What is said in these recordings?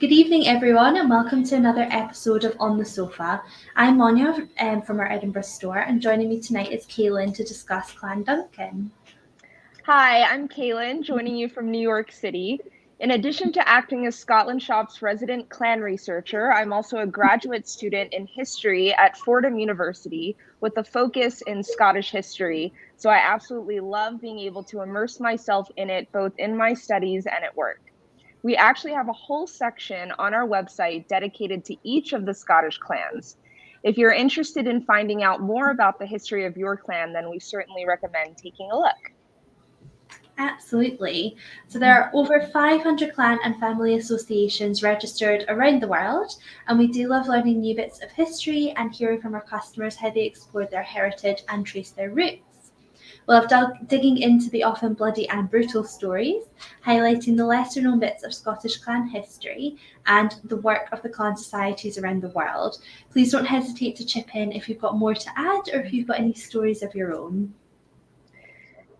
Good evening, everyone, and welcome to another episode of On the Sofa. I'm Monja from our Edinburgh store, and joining me tonight is Kalyn to discuss Clan Duncan. Hi, I'm Kalyn, joining you from New York City. In addition to acting as Scotland Shop's resident clan researcher, I'm also a graduate student in history at Fordham University with a focus in Scottish history. So I absolutely love being able to immerse myself in it, both in my studies and at work. We actually have a whole section on our website dedicated to each of the Scottish clans. If you're interested in finding out more about the history of your clan, then we certainly recommend taking a look. Absolutely. So there are over 500 clan and family associations registered around the world, and we do love learning new bits of history and hearing from our customers how they explored their heritage and trace their roots. We'll have digging into the often bloody and brutal stories, highlighting the lesser known bits of Scottish clan history and the work of the clan societies around the world. Please don't hesitate to chip in if you've got more to add or if you've got any stories of your own.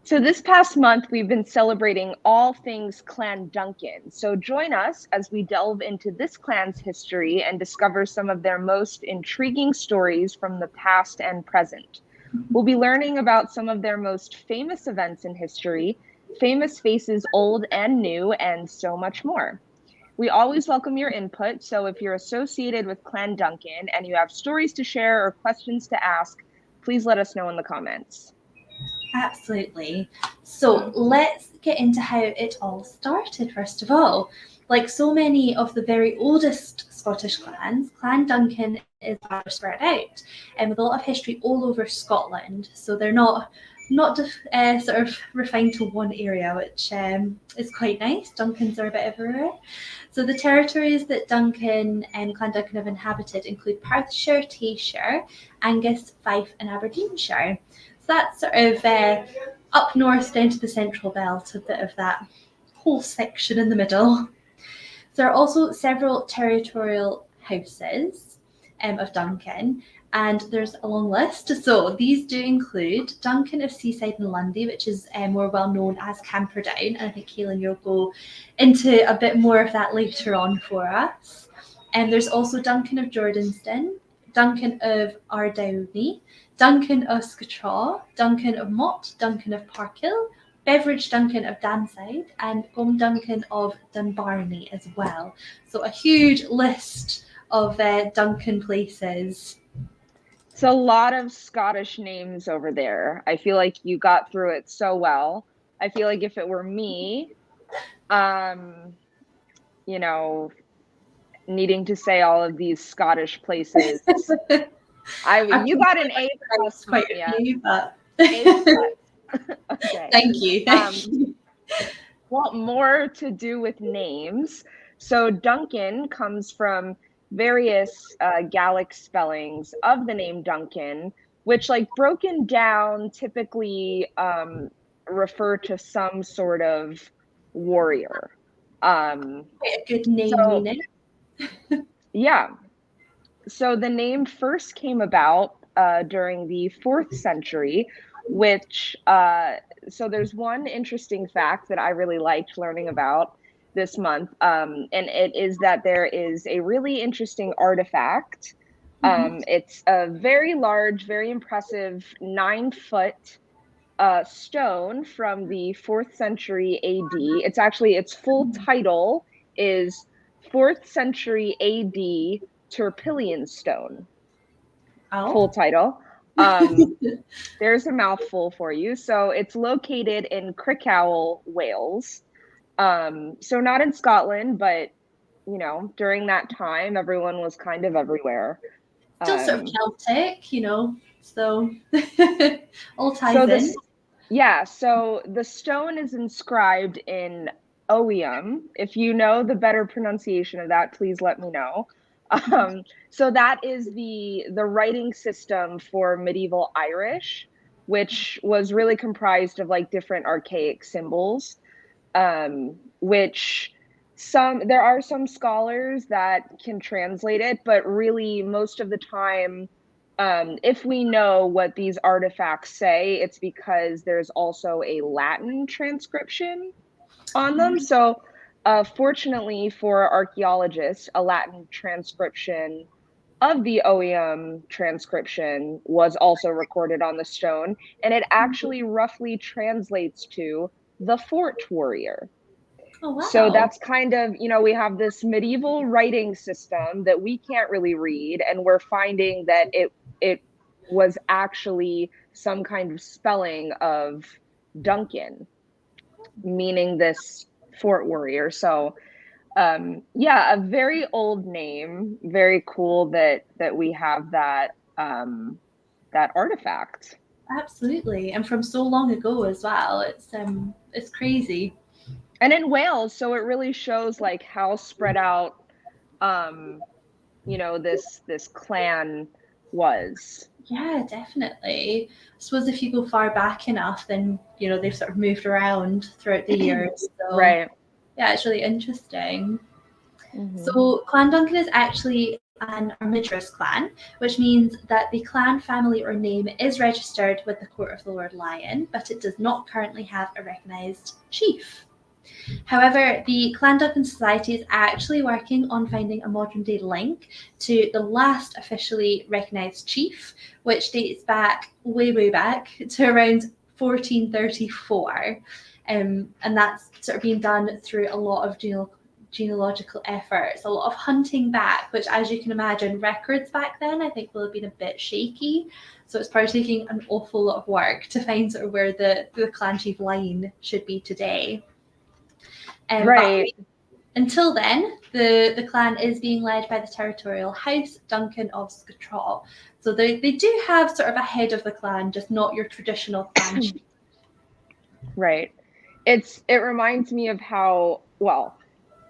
So this past month, we've been celebrating all things Clan Duncan. So join us as we delve into this clan's history and discover some of their most intriguing stories from the past and present. We'll be learning about some of their most famous events in history, famous faces old and new, and so much more. We always welcome your input, so if you're associated with Clan Duncan and you have stories to share or questions to ask, please let us know in the comments. Absolutely. So let's get into how it all started, first of all. Like so many of the very oldest Scottish clans, Clan Duncan is spread out and with a lot of history all over Scotland. So they're not sort of refined to one area, which is quite nice. Duncans are a bit everywhere. So the territories that Duncan and Clan Duncan have inhabited include Perthshire, Tayshire, Angus, Fife and Aberdeenshire. So that's sort of up north down to the central belt, a bit of that whole section in the middle. There are also several territorial houses of Duncan, and there's a long list. So these do include Duncan of Seaside and Lundy, which is more well known as Camperdown, and I think Kalyn, you'll go into a bit more of that later on for us. And there's also Duncan of Jordanston, Duncan of Ardowney, Duncan of Scatraw, Duncan of Mott, Duncan of Parkhill, Beveridge Duncan of Danside, and Gom Duncan of Dunbarney as well. So a huge list of Duncan places. It's a lot of Scottish names over there. I feel like you got through it so well. I feel like if it were me, needing to say all of these Scottish places, you got an A plus, quite a few, but A plus. Okay. Thank you. Want more to do with names? So Duncan comes from various Gaelic spellings of the name Duncan, which, like, broken down, typically refer to some sort of warrior. Quite a good name meaning. Yeah. So the name first came about during the 4th century, which, so there's one interesting fact that I really liked learning about this month, and it is that there is a really interesting artifact. It's a very large, very impressive 9-foot stone from the 4th century AD. Its full title is 4th century AD Turpilian stone. Oh. Full title. There's a mouthful for you. So it's located in Crickhowell, Wales. So not in Scotland, but during that time, everyone was kind of everywhere. Still sort of Celtic, so all ties in. Yeah, so the stone is inscribed in Ogham. If you know the better pronunciation of that, please let me know. So that is the writing system for medieval Irish, which was really comprised of like different archaic symbols, which there are some scholars that can translate it, but really most of the time, if we know what these artifacts say, it's because there's also a Latin transcription on them. So Fortunately for archaeologists, a Latin transcription of the OEM transcription was also recorded on the stone, and it actually roughly translates to the fort warrior. Oh, So wow. that's kind of, we have this medieval writing system that we can't really read, and we're finding that it was actually some kind of spelling of Duncan, meaning this fort warrior. So yeah, a very old name. Very cool that we have that artifact. Absolutely. And from so long ago as well. It's crazy. And in Wales, so it really shows like how spread out um this clan was. Yeah, definitely. I suppose if you go far back enough, then they've sort of moved around throughout the years. So Right. yeah, it's really interesting. Mm-hmm. So Clan Duncan is actually an armigerous clan, which means that the clan family or name is registered with the Court of the Lord Lion, but it does not currently have a recognised chief. However, the Clan Duncan Society is actually working on finding a modern day link to the last officially recognised chief, which dates back way back to around 1434. And that's sort of being done through a lot of genealogical efforts, a lot of hunting back, which, as you can imagine, records back then I think will have been a bit shaky. So it's probably taking an awful lot of work to find sort of where the clan chief line should be today. Right. But until then, the clan is being led by the territorial House Duncan of Scotraw. So they do have sort of a head of the clan, just not your traditional clan chief. Right. It reminds me of how, well,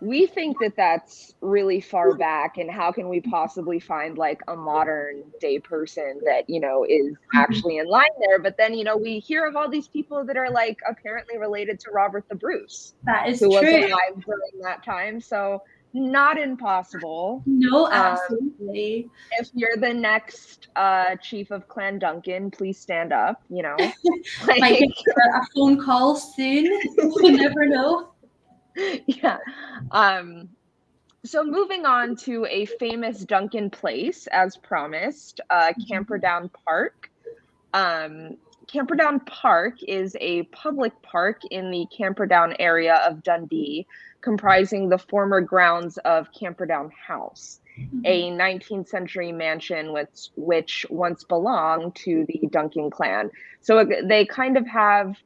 we think that that's really far back, and how can we possibly find like a modern day person that, is actually in line there? But then, we hear of all these people that are like apparently related to Robert the Bruce, That is who was true. alive during that time. So not impossible. No, absolutely. If you're the next chief of Clan Duncan, please stand up, Might like, get a phone call soon. You never know. yeah. So moving on to a famous Duncan place, as promised, Camperdown Park. Camperdown Park is a public park in the Camperdown area of Dundee, comprising the former grounds of Camperdown House, a 19th century mansion which once belonged to the Duncan clan. So they kind of have,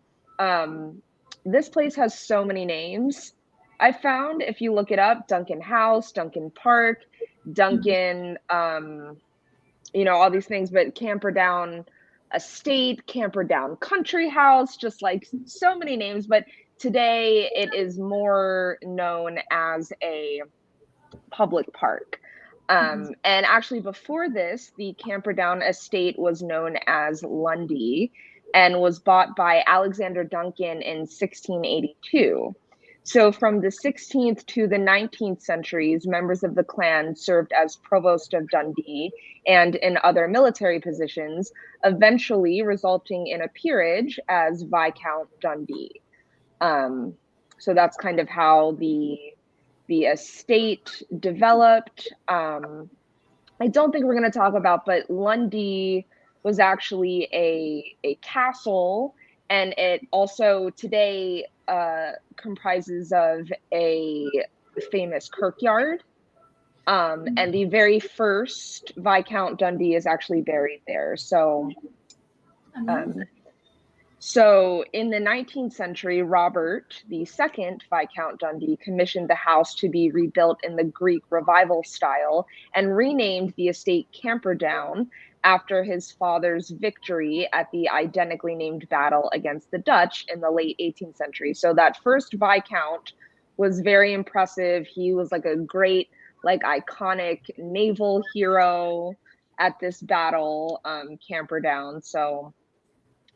this place has so many names. I found, if you look it up, Duncan House, Duncan Park, Duncan, all these things, but Camperdown Estate, Camperdown Country House, just like so many names. But today it is more known as a public park. And actually, before this, the Camperdown Estate was known as Lundy and was bought by Alexander Duncan in 1682. So from the 16th to the 19th centuries, members of the clan served as provost of Dundee and in other military positions, eventually resulting in a peerage as Viscount Dundee. So that's kind of how the estate developed. I don't think we're going to talk about, but Lundy was actually a castle, and it also today comprises of a famous kirkyard. And the very first Viscount Dundee is actually buried there. So in the 19th century, Robert II, Viscount Dundee, commissioned the house to be rebuilt in the Greek Revival style and renamed the estate Camperdown after his father's victory at the identically named battle against the Dutch in the late 18th century. So that first Viscount was very impressive. He was like a great, like iconic naval hero at this battle, Camperdown. So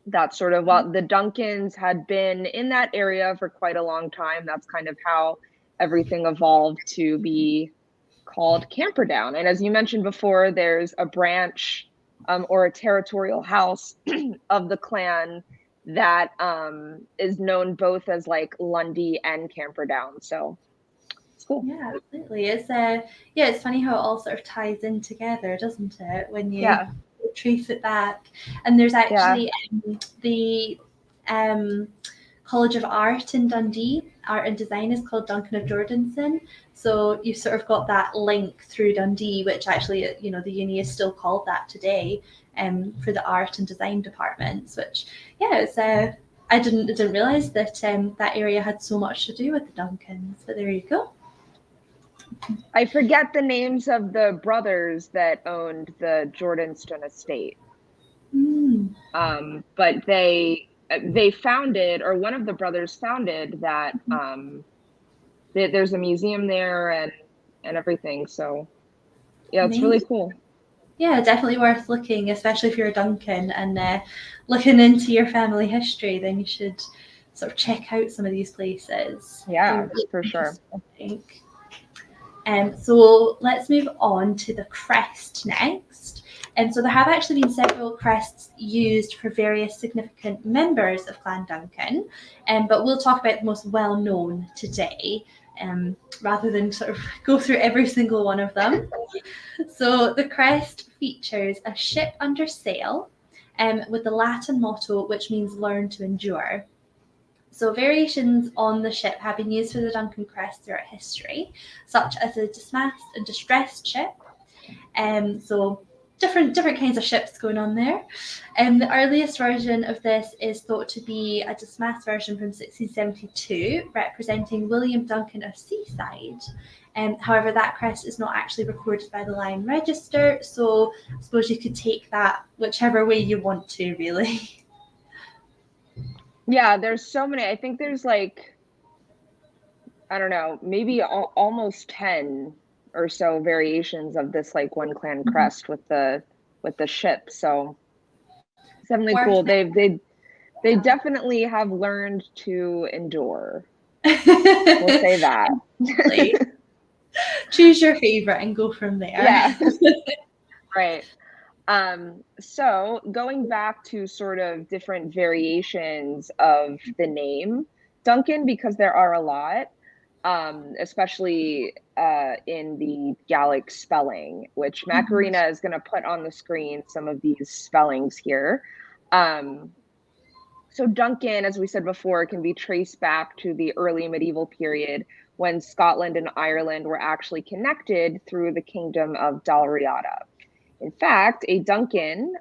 that's sort of what the Duncans had been in that area for quite a long time. That's kind of how everything evolved to be called Camperdown. And as you mentioned before, there's a branch or a territorial house of the clan that is known both as like Lundy and Camperdown. So cool. Yeah, absolutely. It's funny how it all sort of ties in together, doesn't it? When you trace it back. And there's actually the College of Art in Dundee, art and design, is called Duncan of Jordanson. So you've sort of got that link through Dundee, which actually, you know, the uni is still called that today, for the art and design departments, which, it's I didn't realise that that area had so much to do with the Duncans, but there you go. I forget the names of the brothers that owned the Jordanston estate. But they founded, or one of the brothers founded that. There's a museum there and everything. So yeah, it's really cool. Yeah, definitely worth looking, especially if you're a Duncan and looking into your family history. Then you should sort of check out some of these places. Yeah, for sure. I think. So let's move on to the crest next. And so there have actually been several crests used for various significant members of Clan Duncan, but we'll talk about the most well-known today, rather than sort of go through every single one of them. So the crest features a ship under sail, with the Latin motto, which means "learn to endure." So variations on the ship have been used for the Duncan crest throughout history, such as a distressed ship. So different kinds of ships going on there. The earliest version of this is thought to be a dismast version from 1672, representing William Duncan of Seaside. However, that crest is not actually recorded by the Line Register, so I suppose you could take that whichever way you want to, really. Yeah, there's so many. I think there's like, I don't know, maybe almost 10 or so variations of this like one clan crest with the ship. So it's definitely cool. They definitely have learned to endure. We'll say that. Choose your favorite and go from there. Yeah. Right. So going back to sort of different variations of the name Duncan, because there are a lot, especially in the Gaelic spelling, which Macarena is going to put on the screen some of these spellings here. So Duncan, as we said before, can be traced back to the early medieval period when Scotland and Ireland were actually connected through the kingdom of Dalriada. In fact, a Duncan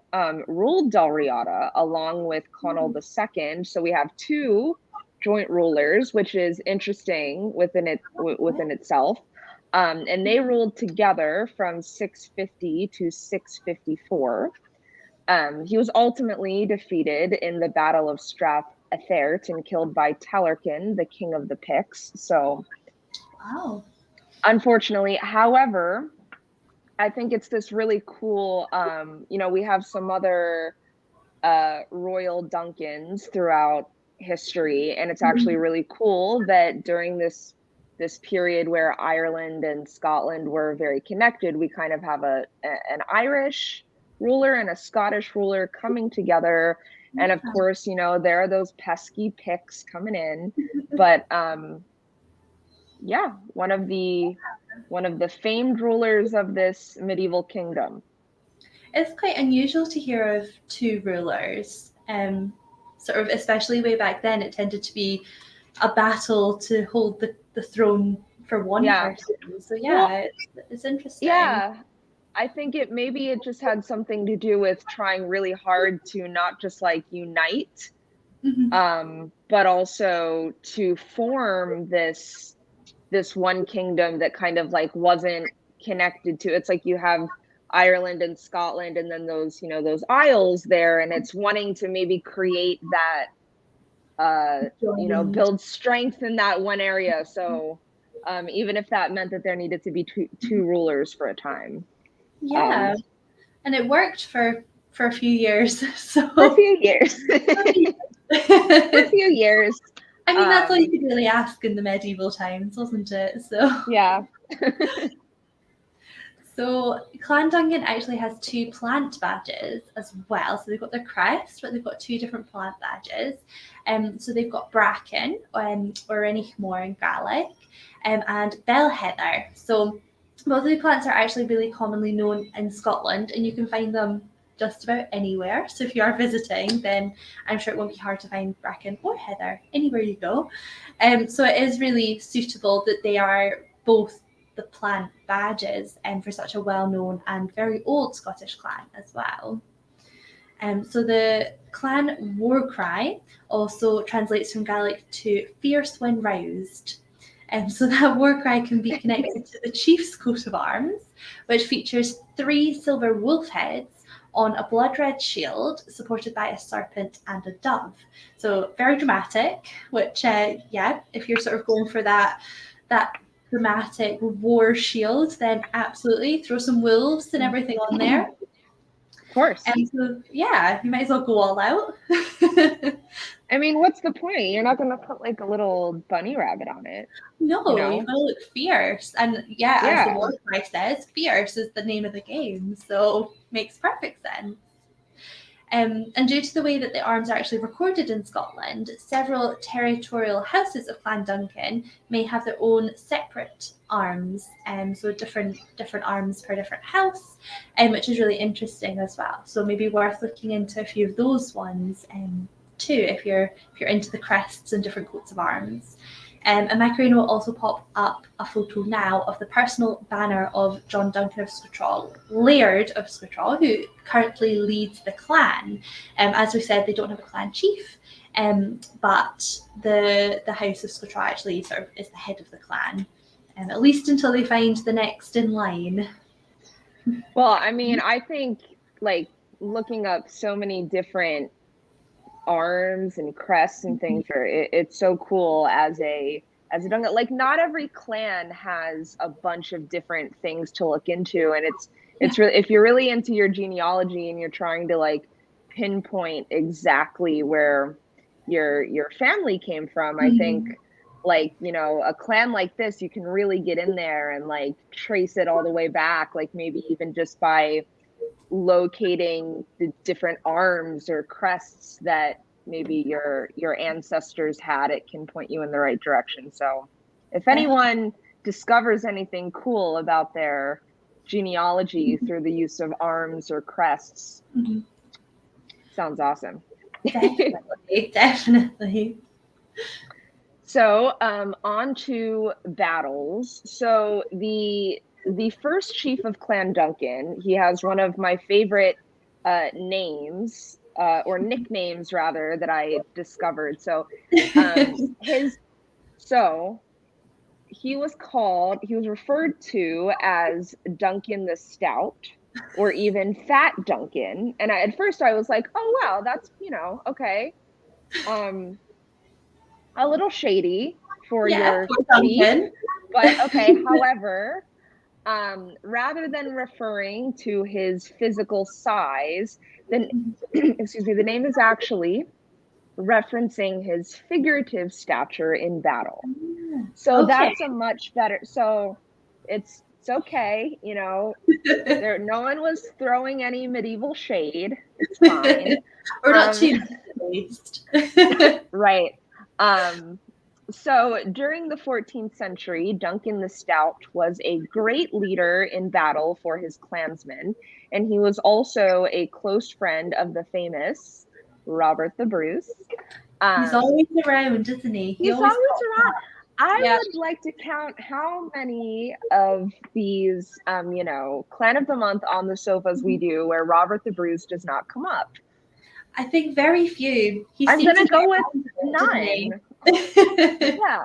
ruled Dalriada along with Conall II. So we have two joint rulers, which is interesting within itself. And they ruled together from 650 to 654. He was ultimately defeated in the Battle of Strath Ethert and killed by Tailor, the king of the Picts. So, wow. Unfortunately, however, I think it's this really cool, we have some other royal Duncans throughout history, and it's actually really cool that during this period where Ireland and Scotland were very connected, we kind of have an Irish ruler and a Scottish ruler coming together. And of course, there are those pesky Picts coming in, but one of the famed rulers of this medieval kingdom. It's quite unusual to hear of two rulers. Sort of, especially way back then, it tended to be a battle to hold the throne for one person. So it's interesting. Yeah, I think it just had something to do with trying really hard to not just like unite, but also to form this one kingdom that kind of like wasn't connected to. It's like you have Ireland and Scotland and then those isles there, and it's wanting to maybe create that build strength in that one area. So even if that meant that there needed to be two rulers for a time. And it worked for a few years. So for a few years. A few years. I mean, that's all you could really ask in the medieval times, wasn't it? So yeah. So Clan Duncan actually has two plant badges as well. So they've got their crest, but they've got two different plant badges. So they've got bracken, or any more in Gaelic, and bell heather. So both of the plants are actually really commonly known in Scotland, and you can find them just about anywhere. So if you are visiting, then I'm sure it won't be hard to find bracken or heather anywhere you go. So it is really suitable that they are both the plant badges for such a well-known and very old Scottish clan as well. So the clan war cry also translates from Gaelic to fierce when roused. So that war cry can be connected to the chief's coat of arms, which features 3 silver wolf heads on a blood red shield supported by a serpent and a dove. So very dramatic, which, if you're sort of going for that dramatic war shield, then absolutely throw some wolves and everything on there. Of course. And so, yeah, you might as well go all out. I mean, what's the point? You're not going to put like a little bunny rabbit on it. No, you've got to look fierce. And as the war cry says, fierce is the name of the game. So makes perfect sense. And due to the way that the arms are actually recorded in Scotland, several territorial houses of Clan Duncan may have their own separate arms, so different arms per different house, which is really interesting as well. So maybe worth looking into a few of those ones too, if you're into the crests and different coats of arms. And my screen will also pop up a photo now of the personal banner of John Duncan of Scotraw, Laird of Scotraw, who currently leads the clan. As we said, they don't have a clan chief, but the House of Scotraw actually sort of is the head of the clan, at least until they find the next in line. Well, I mean, I think like looking up so many different arms and crests and things it's so cool as a Duncan. Like not every clan has a bunch of different things to look into, and it's really, if you're really into your genealogy and you're trying to like pinpoint exactly where your family came from, I think like, you know, a clan like this, you can really get in there and like trace it all the way back, like maybe even just by locating the different arms or crests that maybe your ancestors had. It can point you in the right direction. So if anyone discovers anything cool about their genealogy through the use of arms or crests, sounds awesome. Definitely. So on to battles. So the first chief of Clan Duncan, he has one of my favorite names, or nicknames rather, that I discovered. So he was referred to as Duncan the Stout, or even Fat Duncan. And at first I was like, oh wow, that's, you know, okay. A little shady for your chief, but okay. However, rather than referring to his physical size, then the name is actually referencing his figurative stature in battle. So that's a much better. So it's okay, you know. No one was throwing any medieval shade. It's fine. Or not too at least. Right. So during the 14th century, Duncan the Stout was a great leader in battle for his clansmen, and he was also a close friend of the famous Robert the Bruce. He's always around, isn't he? He's always around. I would like to count how many of these, you know, Clan of the Month on the sofas we do where Robert the Bruce does not come up. I think very few. I'm going to go with 9. Yeah.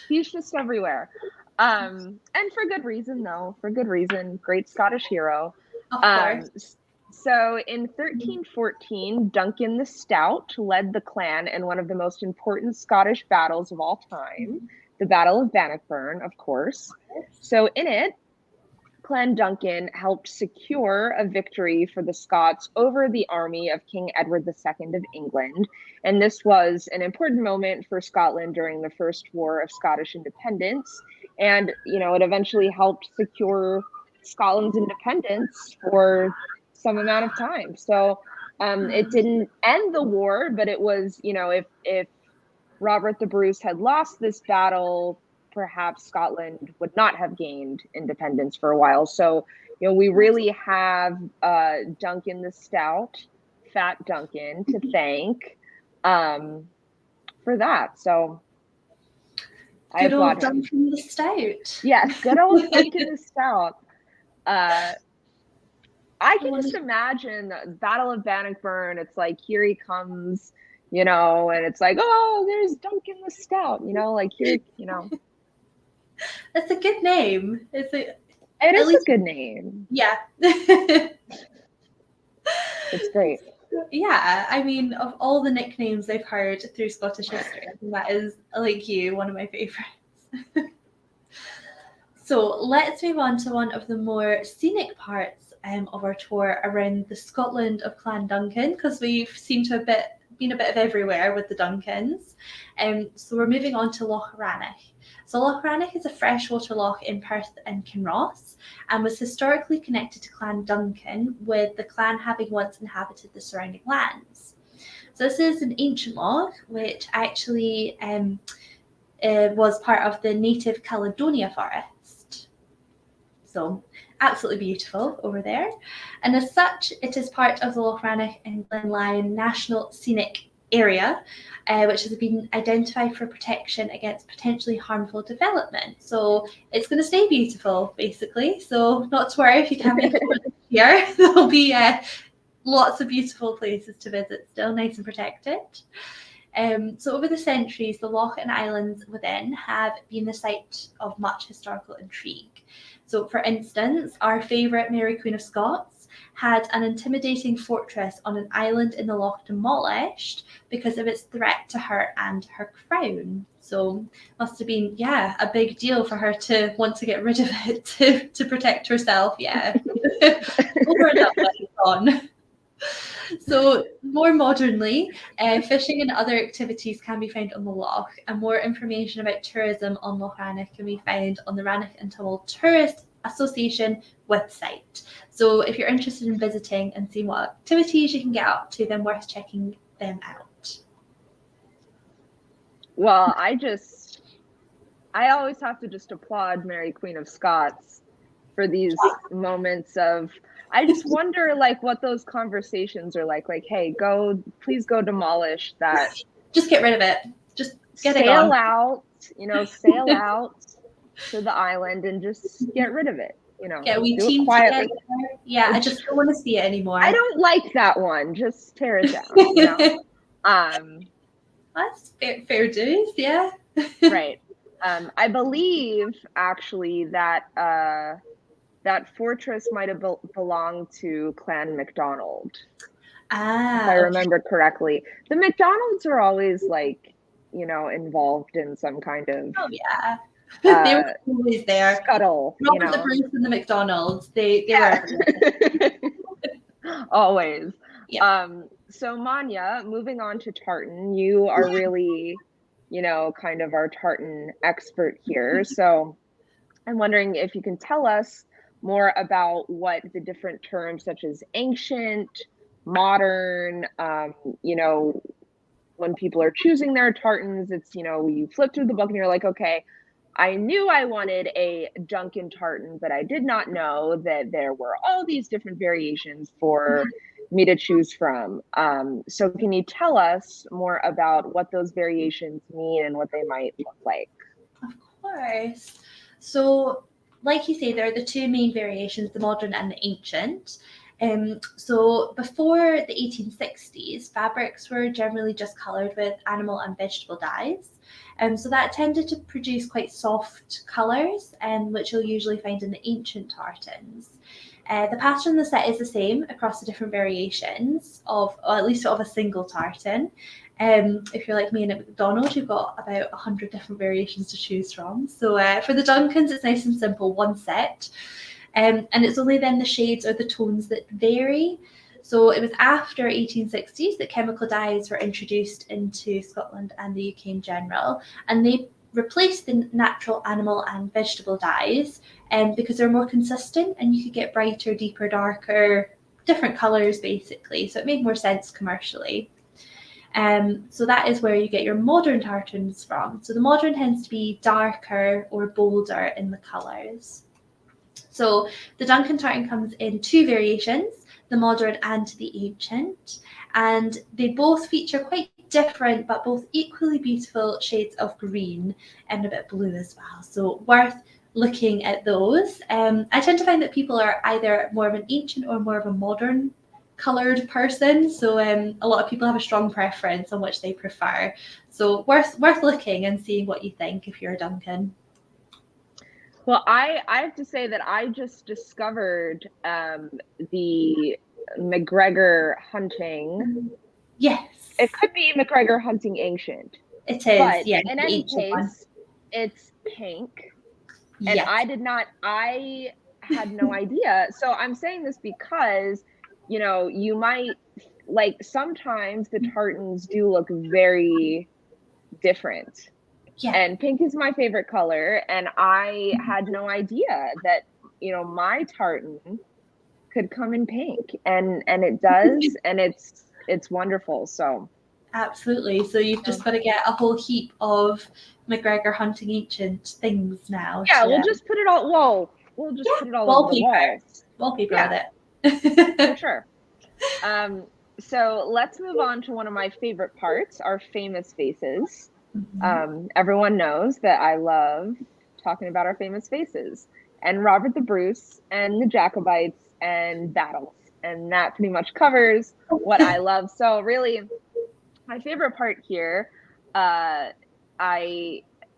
He's just everywhere. And for good reason, though. For good reason. Great Scottish hero. Of course. So in 1314, Duncan the Stout led the clan in one of the most important Scottish battles of all time, the Battle of Bannockburn, of course. So in it, Clan Duncan helped secure a victory for the Scots over the army of King Edward II of England. And this was an important moment for Scotland during the First War of Scottish Independence. And, you know, it eventually helped secure Scotland's independence for some amount of time. So it didn't end the war, but it was, if Robert the Bruce had lost this battle, perhaps Scotland would not have gained independence for a while. So, we really have Duncan the Stout, Fat Duncan, to thank for that. So I good old applaud him. Duncan the Stout. Yes, good old Duncan the Stout. I can just imagine Battle of Bannockburn. It's like, here he comes, and it's like, oh, there's Duncan the Stout, like here, That's a good name. It is a good name. Yeah. It's great. Yeah, I mean, of all the nicknames I've heard through Scottish history, that is, like you, one of my favourites. So let's move on to one of the more scenic parts of our tour around the Scotland of Clan Duncan, because we've seemed to have been a bit of everywhere with the Duncans. So we're moving on to Loch Rannoch. So Loch Rannoch is a freshwater loch in Perth and Kinross, and was historically connected to Clan Duncan, with the clan having once inhabited the surrounding lands. So this is an ancient loch, which actually was part of the native Caledonia forest. So absolutely beautiful over there. And as such, it is part of the Loch Rannoch and Glenlyon National Scenic Area, which has been identified for protection against potentially harmful development. So it's going to stay beautiful, basically. So not to worry if you can't make it here. There'll be lots of beautiful places to visit still, nice and protected. So over the centuries, the loch and islands within have been the site of much historical intrigue. So for instance, our favourite Mary Queen of Scots had an intimidating fortress on an island in the loch demolished because of its threat to her and her crown. So must have been, a big deal for her to want to get rid of it to protect herself. Yeah. Over and up, on. So more modernly, fishing and other activities can be found on the loch, and more information about tourism on Loch Rannoch can be found on the Rannoch and Tummel Tourist Association website. So if you're interested in visiting and seeing what activities you can get up to, then worth checking them out. Well, I always have to just applaud Mary Queen of Scots for these moments of, I just wonder what those conversations are like, hey, please go demolish that. Just get rid of it. Just get it sail on. out, sail out to the island and just get rid of it. Yeah, we do team it quietly. Together. Yeah, I just don't want to see it anymore. I don't like that one. Just tear it down. That's fair dues, yeah. Right. I believe actually that that fortress might have belonged to Clan MacDonald. If I remember correctly. The MacDonalds are always involved in some kind of they were always there. Scuttle. Robert the Bruce and the MacDonalds. They were always. Yeah. So Monja, moving on to tartan, you are really, kind of our tartan expert here. So I'm wondering if you can tell us more about what the different terms such as ancient, modern, when people are choosing their tartans, it's, you flip through the book and you're like, okay, I knew I wanted a Duncan tartan, but I did not know that there were all these different variations for me to choose from. So can you tell us more about what those variations mean and what they might look like? Of course. So, like you say, there are the two main variations, the modern and the ancient. So before the 1860s, fabrics were generally just coloured with animal and vegetable dyes. So that tended to produce quite soft colours, which you'll usually find in the ancient tartans. The pattern on the set is the same across the different variations or at least of a single tartan. If you're like me and at McDonald's, you've got about 100 different variations to choose from. So for the Duncans, it's nice and simple, one set. And it's only then the shades or the tones that vary. So it was after 1860s that chemical dyes were introduced into Scotland and the UK in general. And they replace the natural animal and vegetable dyes because they're more consistent, and you could get brighter, deeper, darker, different colours basically. So it made more sense commercially. So that is where you get your modern tartans from. So the modern tends to be darker or bolder in the colours. So the Duncan tartan comes in two variations, the modern and the ancient, and they both feature quite different but both equally beautiful shades of green and a bit blue as well. So worth looking at those. I tend to find that people are either more of an ancient or more of a modern coloured person, so a lot of people have a strong preference on which they prefer. So worth looking and seeing what you think if you're a Duncan. Well, I have to say that I just discovered the McGregor hunting. Yes. It could be McGregor hunting ancient. It is, but yeah. In any case, it's pink. And yes. I had no idea. So I'm saying this because, you know, you might, like, sometimes the tartans do look very different. Yeah. And pink is my favorite color, and I had no idea that, you know, my tartan could come in pink, and it does, and it's wonderful. So absolutely. So you've just got to get a whole heap of McGregor hunting ancient things now. Yeah, we'll just put it all. Whoa, we'll just put it all over the walls. Wallpaper with it. For sure. So let's move on to one of my favorite parts, our famous faces. Everyone knows that I love talking about our famous faces, and Robert the Bruce and the Jacobites and battles, and that pretty much covers what I love. So really, my favorite part here, I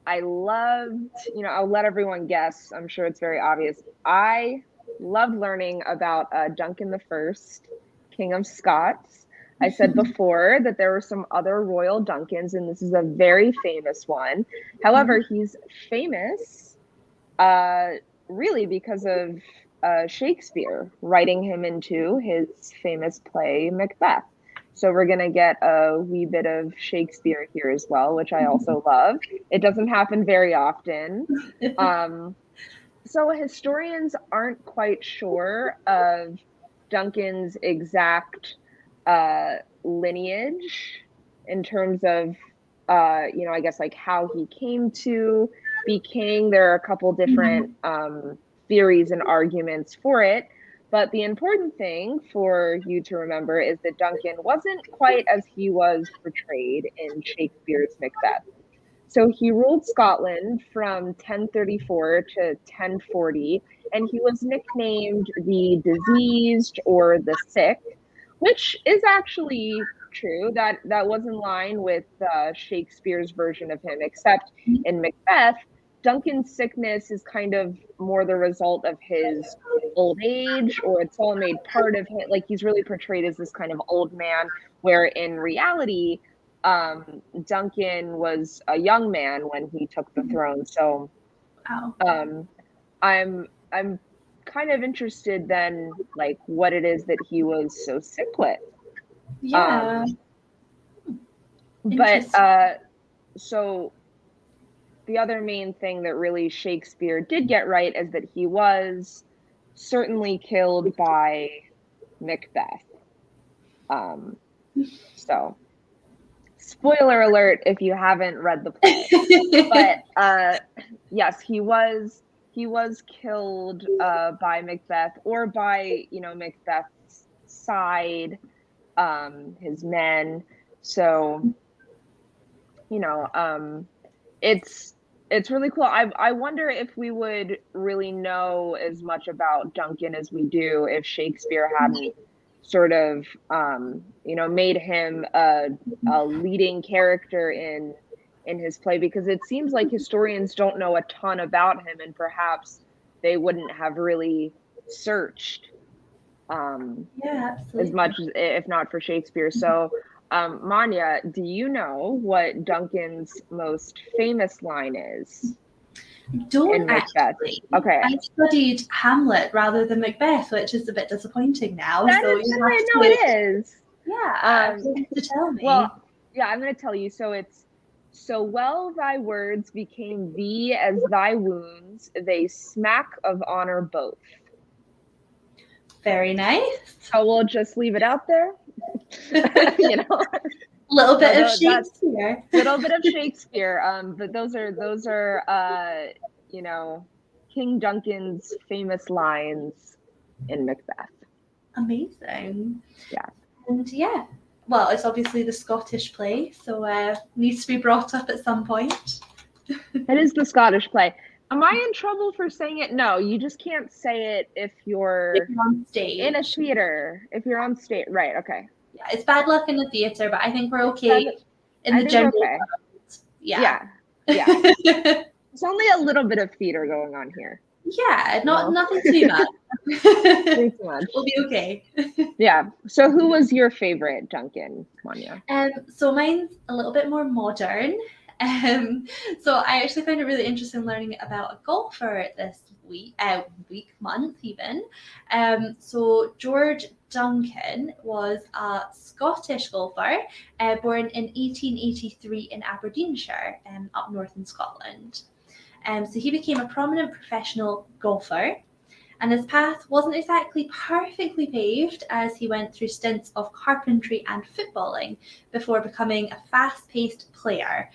loved, you know, I'll let everyone guess. I'm sure it's very obvious. I loved learning about Duncan the First, King of Scots. I said before that there were some other royal Duncans, and this is a very famous one. However, he's famous really because of Shakespeare writing him into his famous play Macbeth. So we're going to get a wee bit of Shakespeare here as well, which I also love. It doesn't happen very often. So historians aren't quite sure of Duncan's exact lineage in terms of, you know, I guess like how he came to be king. There are a couple different theories and arguments for it. But the important thing for you to remember is that Duncan wasn't quite as he was portrayed in Shakespeare's Macbeth. So he ruled Scotland from 1034 to 1040, and he was nicknamed the diseased or the sick, which is actually true. That was in line with Shakespeare's version of him, except in Macbeth, Duncan's sickness is kind of more the result of his old age, or it's all made part of him. Like, he's really portrayed as this kind of old man, where in reality, Duncan was a young man when he took the throne. So I'm kind of interested then, like, what it is that he was so sick with. Yeah. But so the other main thing that really Shakespeare did get right is that he was certainly killed by Macbeth. So spoiler alert if you haven't read the play. But yes, he was killed by Macbeth, or by, you know, Macbeth's side, his men. So, you know, it's really cool. I wonder if we would really know as much about Duncan as we do if Shakespeare hadn't sort of, you know, made him a leading character in his play, because it seems like historians don't know a ton about him, and perhaps they wouldn't have really searched as much, if not for Shakespeare. So Monja, do you know what Duncan's most famous line is? I don't actually. Okay. I studied Hamlet rather than Macbeth, which is a bit disappointing now. No, it is. Yeah, to tell me. Well, yeah, I'm going to tell you. So So well thy words became thee as thy wounds, they smack of honor both. Very nice. So we'll just leave it out there. You know, Little bit of Shakespeare. Little bit of Shakespeare. But those are you know, King Duncan's famous lines in Macbeth. Amazing. Yeah. And yeah, well, it's obviously the Scottish play, so needs to be brought up at some point. It is the Scottish play. Am I in trouble for saying it? No, you just can't say it if you're on stage. In a theater. If you're on stage, right? Okay. Yeah, it's bad luck in the theater, but I think we're okay in the general. Okay. Yeah. It's only a little bit of theater going on here. Yeah, nothing too much. Too much. We'll be okay. Yeah. So who was your favorite Duncan, Monja? So mine's a little bit more modern. So I actually found it really interesting learning about a golfer this month even. So George Duncan was a Scottish golfer born in 1883 in Aberdeenshire, up north in Scotland. So he became a prominent professional golfer, and his path wasn't exactly perfectly paved as he went through stints of carpentry and footballing before becoming a fast-paced player,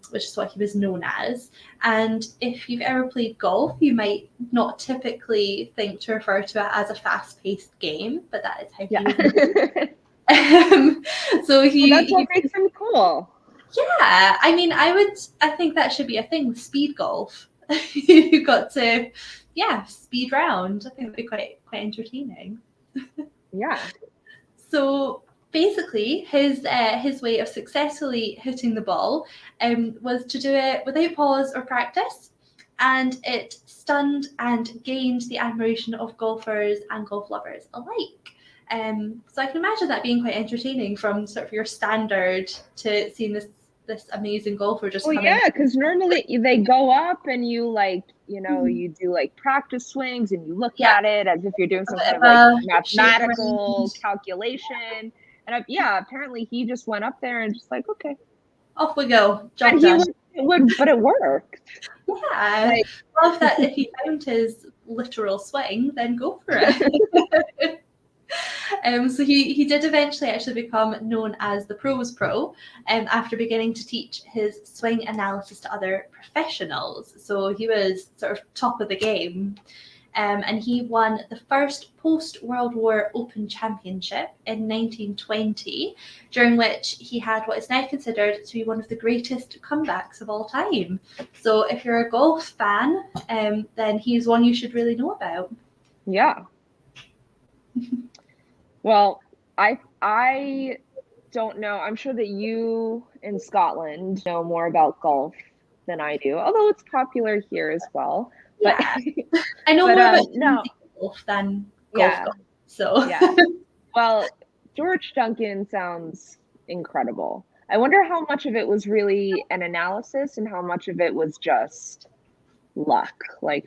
which is what he was known as. And if you've ever played golf, you might not typically think to refer to it as a fast-paced game, but that is how he was. So that's what makes him cool. Yeah, I mean, I think that should be a thing with speed golf. You got to, speed round. I think it'd be quite entertaining. Yeah. So basically, his way of successfully hitting the ball was to do it without pause or practice, and it stunned and gained the admiration of golfers and golf lovers alike. So I can imagine that being quite entertaining from sort of your standard to seeing this amazing golfer just come in. Yeah, because normally they go up and you you do like practice swings and you look at it as if you're doing some kind of like mathematical calculation. And apparently he just went up there and just like, okay, off we go. But it worked. Yeah, love that. If he found his literal swing, then go for it. So he did eventually actually become known as the Pros Pro after beginning to teach his swing analysis to other professionals. So he was sort of top of the game. And he won the first post-World War Open Championship in 1920, during which he had what is now considered to be one of the greatest comebacks of all time. So if you're a golf fan, then he's one you should really know about. Yeah. Well, I don't know. I'm sure that you in Scotland know more about golf than I do, although it's popular here as well. But I know more about golf than golf. So well, George Duncan sounds incredible. I wonder how much of it was really an analysis and how much of it was just luck, blind,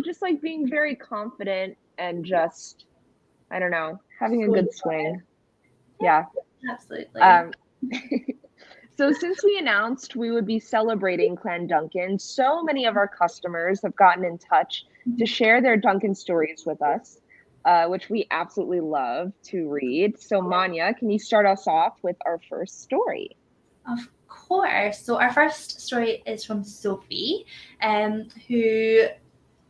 just like being very confident and just, I don't know, having a good swing. Yeah. Absolutely. So since we announced we would be celebrating Clan Duncan, so many of our customers have gotten in touch to share their Duncan stories with us, which we absolutely love to read. So Monja, can you start us off with our first story? Of course. So our first story is from Sophie, who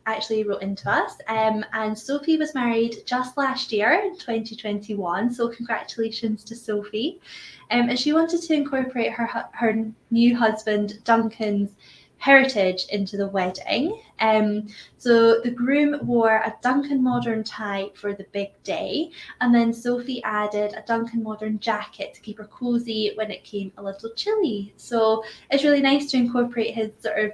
actually wrote into us, and Sophie was married just last year in 2021, so congratulations to Sophie, and she wanted to incorporate her new husband Duncan's heritage into the wedding. So the groom wore a Duncan modern tie for the big day, and then Sophie added a Duncan modern jacket to keep her cozy when it came a little chilly. So it's really nice to incorporate his sort of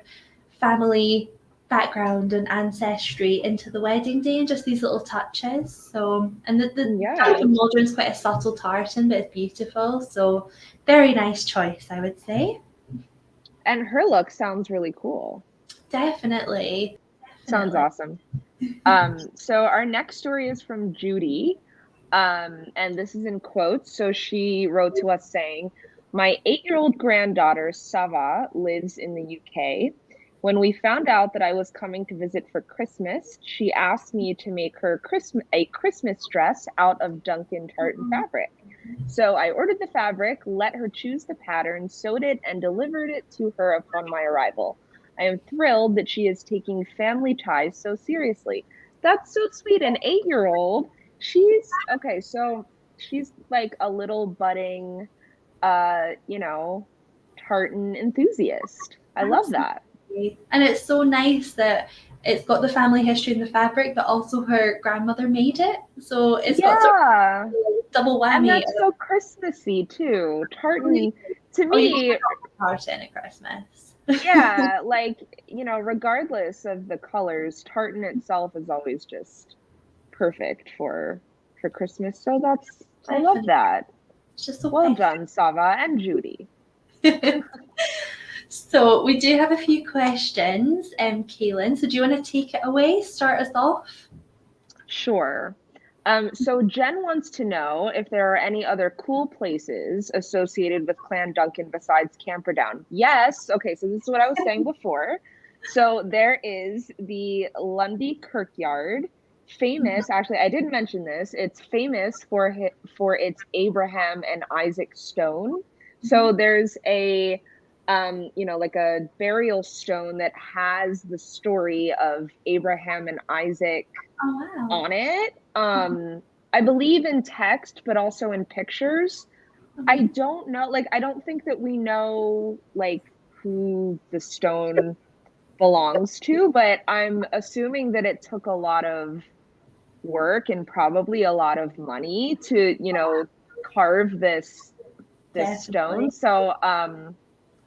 family background and ancestry into the wedding day, and just these little touches. So, and the Duncan modern is quite a subtle tartan, but it's beautiful. So very nice choice, I would say. And her look sounds really cool. Definitely. Sounds awesome. So our next story is from Judy, and this is in quotes. So she wrote to us saying, My 8-year-old granddaughter, Sava, lives in the UK. When we found out that I was coming to visit for Christmas, she asked me to make her a Christmas dress out of Duncan tartan fabric. So I ordered the fabric, let her choose the pattern, sewed it, and delivered it to her upon my arrival. I am thrilled that she is taking family ties so seriously. That's so sweet. An 8-year-old. Okay, so she's like a little budding, you know, tartan enthusiast. I love that. And it's so nice that it's got the family history in the fabric, but also her grandmother made it. So it's got sort of double whammy. And that's so Christmassy too. Tartan, to me, tartan at Christmas. Yeah, like, regardless of the colors, tartan itself is always just perfect for Christmas. So I love that. It's just so well done, Sava and Judy. So we do have a few questions, Kalyn. So do you want to take it away? Start us off? Sure. So Jen wants to know if there are any other cool places associated with Clan Duncan besides Camperdown. Yes. Okay, so this is what I was saying before. So there is the Lundy Kirkyard, famous. Actually, I didn't mention this. It's famous for its Abraham and Isaac stone. So there's a like a burial stone that has the story of Abraham and Isaac on it. I believe in text, but also in pictures. I don't know, I don't think that we know who the stone belongs to, but I'm assuming that it took a lot of work and probably a lot of money to, carve this stone.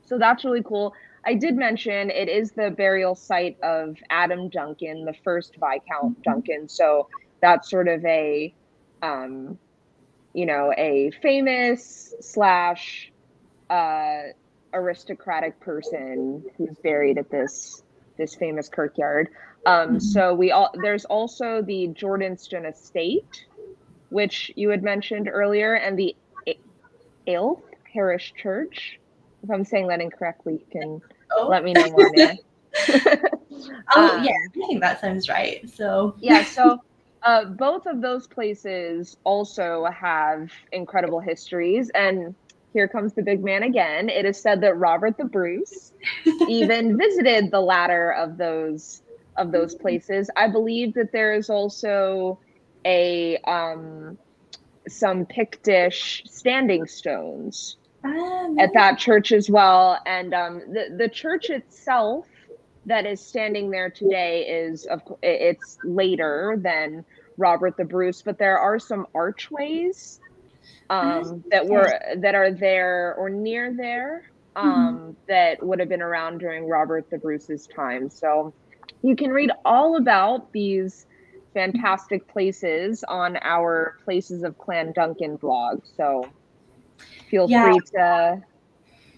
So that's really cool. I did mention it is the burial site of Adam Duncan, the first Viscount Duncan. So that's sort of a famous / aristocratic person who's buried at this famous kirkyard. So there's also the Jordanston Estate, which you had mentioned earlier, and the Ailth Parish Church. If I'm saying that incorrectly, you can let me know more, Mary. Yeah, I think that sounds right. So yeah, so both of those places also have incredible histories, and here comes the big man again. It is said that Robert the Bruce even visited the latter of those places. I believe that there is also some Pictish standing stones at that church as well. And the church itself that is standing there today it's later than Robert the Bruce, but there are some archways that are there or near there that would have been around during Robert the Bruce's time. So you can read all about these fantastic places on our Places of Clan Duncan blog. So feel free to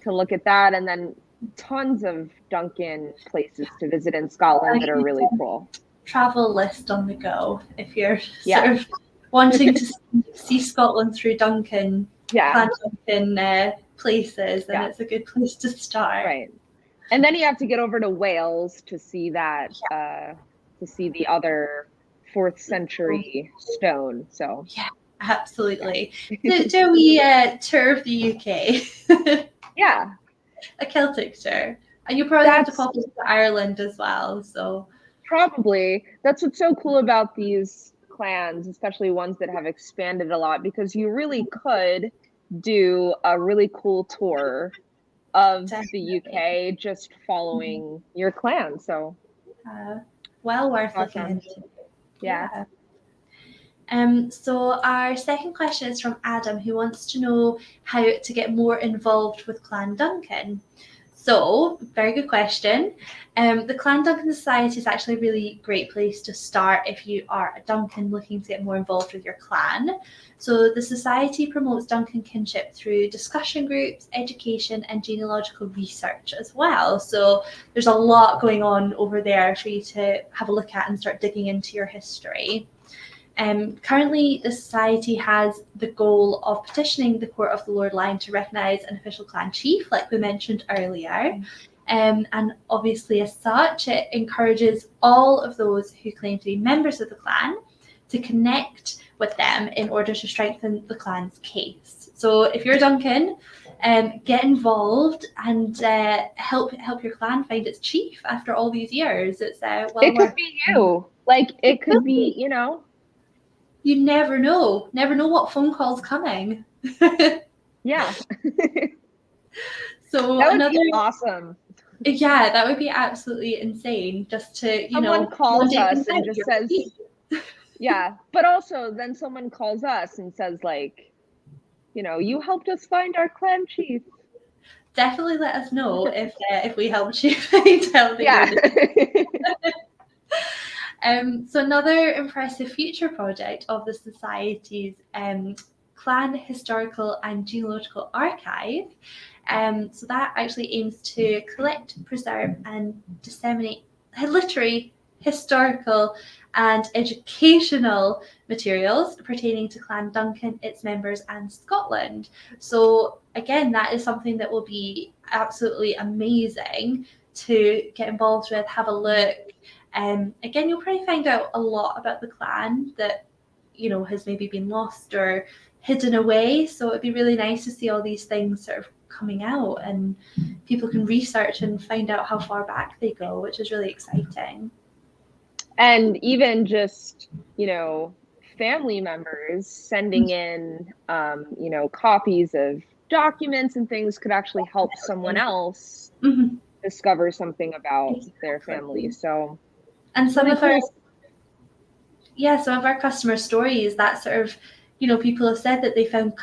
look at that, and then tons of Duncan places to visit in Scotland that are really cool. Travel list on the go if you're sort of wanting to see Scotland through Clan Duncan places, then it's a good place to start. Right. And then you have to get over to Wales to see that, to see the other 4th century stone. So yeah, absolutely. Do we tour of the UK? Yeah. A Celtic tour. And you probably have to pop into Ireland as well. So probably. That's what's so cool about these clans, especially ones that have expanded a lot, because you really could do a really cool tour of the UK just following your clan. So well worth looking into. Yeah. So our second question is from Adam, who wants to know how to get more involved with Clan Duncan. So, very good question. The Clan Duncan Society is actually a really great place to start if you are a Duncan looking to get more involved with your clan. So the society promotes Duncan kinship through discussion groups, education, and genealogical research as well. So there's a lot going on over there for you to have a look at and start digging into your history. Currently, the society has the goal of petitioning the Court of the Lord Lion to recognise an official clan chief, like we mentioned earlier. And obviously, as such, it encourages all of those who claim to be members of the clan to connect with them in order to strengthen the clan's case. So if you're Duncan, get involved and help your clan find its chief after all these years. It's well it worth could be you. Like it could be, you know. You never know what phone call's coming. Yeah. So that would be awesome. Yeah, that would be absolutely insane. Just to, someone calls us and just says, yeah, but also then someone calls us and says, like, you know, you helped us find our clan chief. Definitely let us know if we helped you find out. Yeah. So another impressive future project of the Society's Clan Historical and Genealogical Archive. So that actually aims to collect, preserve, and disseminate literary, historical, and educational materials pertaining to Clan Duncan, its members, and Scotland. So again, that is something that will be absolutely amazing to get involved with, have a look. Again, you'll probably find out a lot about the clan that, you know, has maybe been lost or hidden away. So it'd be really nice to see all these things sort of coming out, and people can research and find out how far back they go, which is really exciting. And even just, you know, family members sending in, you know, copies of documents and things could actually help someone else discover something about their family. So, and some of our customer stories, that sort of, you know, people have said that they found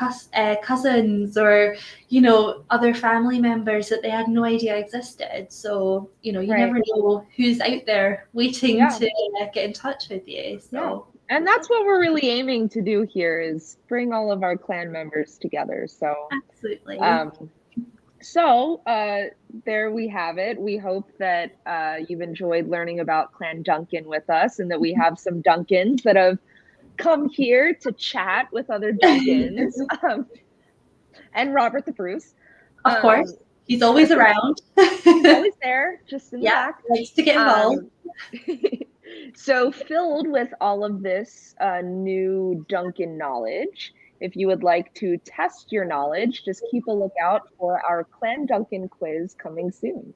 cousins or, you know, other family members that they had no idea existed. So, you know, you never know who's out there waiting to get in touch with you. So, and that's what we're really aiming to do here, is bring all of our clan members together. So, absolutely. So there we have it. We hope that you've enjoyed learning about Clan Duncan with us, and that we have some Duncans that have come here to chat with other Duncans. And Robert the Bruce. Of course. He's always around. He's always there, just in the back. Likes to get involved. So filled with all of this new Duncan knowledge, if you would like to test your knowledge, just keep a lookout for our Clan Duncan quiz coming soon.